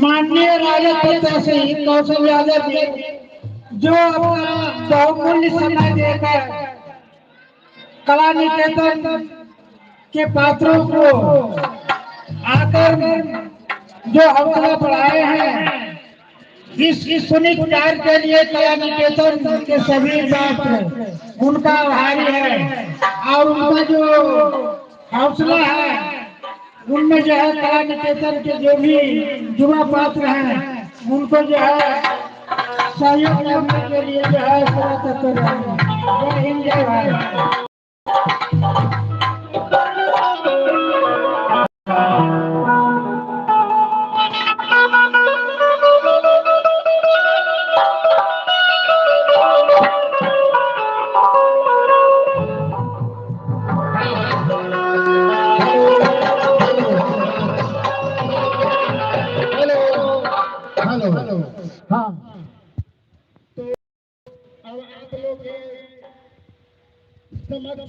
माननीय राजा प्रत्याशी कौशल यादव जी जो अपना बहुमूल्य समय देकर कला निकेतन के पात्रों को आकर जो हौसला बढ़ाए हैं, इस सुनिश्चित कार्य के लिए कला निकेतन के सभी छात्र उनका आभारी है और उनका जो हौसला है उनमें जो है कला निकेतन के जो भी युवा पात्र हैं उनको जो है सहयोग करने के लिए जो है पूरा तत्पर रहेंगे। जय हिंद, जय भारत। Hello hello. हाँ, अब आप लोग समझ